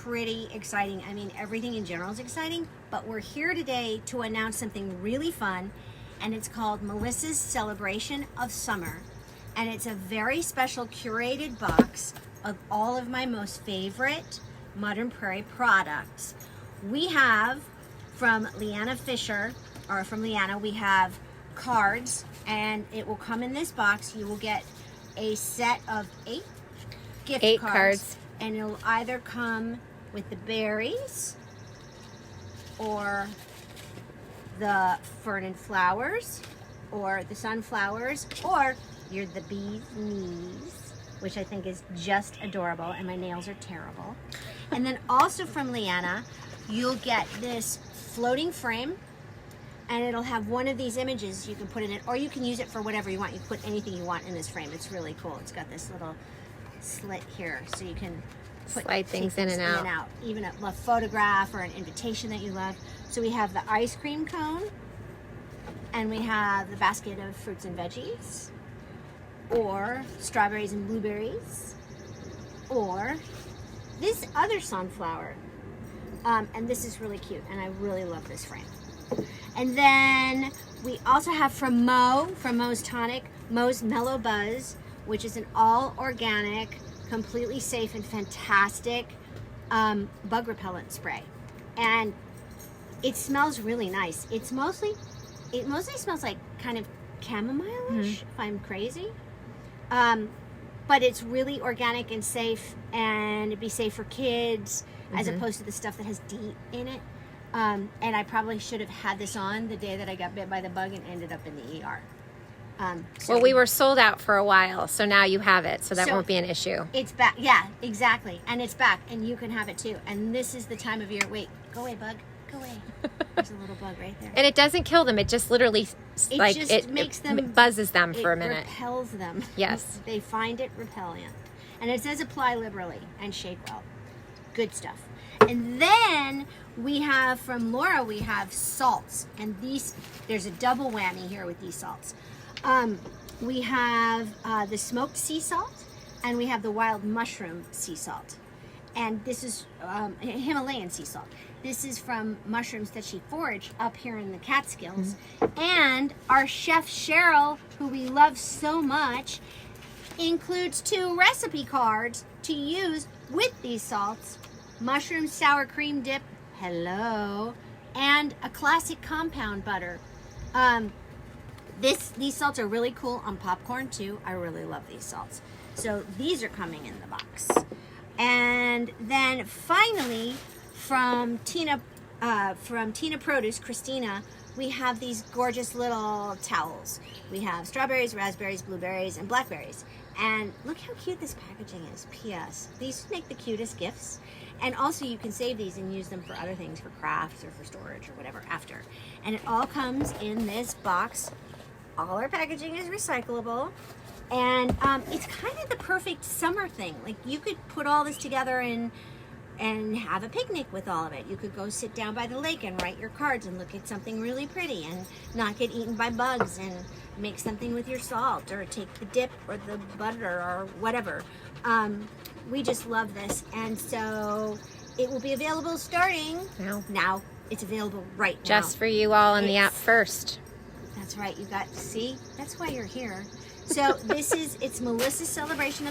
pretty exciting. I mean, everything in general is exciting, but we're here today to announce something really fun, and it's called Melissa's Celebration of Summer. And it's a very special curated box of all of my most favorite Modern Prairie products. We have from Leanna Fisher, or from Leanna, we have cards, and it will come in this box. You will get a set of 8 gift cards, and it'll either come with the berries or the fern and flowers or the sunflowers, or you're the bee's knees, which I think is just adorable, and my nails are terrible. And then also from Leanna, you'll get this floating frame, and it'll have one of these images you can put in it, or you can use it for whatever you want. You can put anything you want in this frame. It's really cool. It's got this little slit here, so you can slide things in and out. Even a photograph or an invitation that you love. So we have the ice cream cone, and we have the basket of fruits and veggies, or strawberries and blueberries, or this other sunflower. And this is really cute, and I really love this frame. And then we also have from Mo's Tonic, Mo's Mellow Buzz, which is an all organic, completely safe and fantastic bug repellent spray. And it smells really nice. It mostly smells like kind of chamomile-ish, if I'm crazy. But it's really organic and safe, and it'd be safe for kids as opposed to the stuff that has DEET in it. And I probably should have had this on the day that I got bit by the bug and ended up in the ER. Well, we were sold out for a while, so now you have it, so that won't be an issue. It's back. Yeah, exactly. And it's back, and you can have it too. And this is the time of year. Wait, go away, bug. Go away. There's a little bug right there. And it doesn't kill them. It just literally makes them, buzzes them for a minute. It repels them. Yes. They find it repellent. And it says apply liberally and shake well. Good stuff. And then we have from Laura, we have salts. And there's a double whammy here with these salts. We have the smoked sea salt, and we have the wild mushroom sea salt. And this is Himalayan sea salt. This is from mushrooms that she foraged up here in the Catskills. And our chef Cheryl, who we love so much, includes 2 recipe cards to use with these salts: mushroom sour cream dip, hello, and a classic compound butter. These salts are really cool on popcorn too. I really love these salts. So these are coming in the box. And then finally, from Tina Produce, Christina, we have these gorgeous little towels. We have strawberries, raspberries, blueberries, and blackberries. And look how cute this packaging is. P.S. These make the cutest gifts. And also you can save these and use them for other things, for crafts or for storage or whatever after. And it all comes in this box. All our packaging is recyclable. And it's kind of the perfect summer thing. Like, you could put all this together and have a picnic with all of it. You could go sit down by the lake and write your cards and look at something really pretty and not get eaten by bugs, and make something with your salt, or take the dip or the butter or whatever. We just love this. And so it will be available starting now. It's available right now. Just for you all on the app first. That's right. You got, see, that's why you're here. So it's Melissa's Celebration of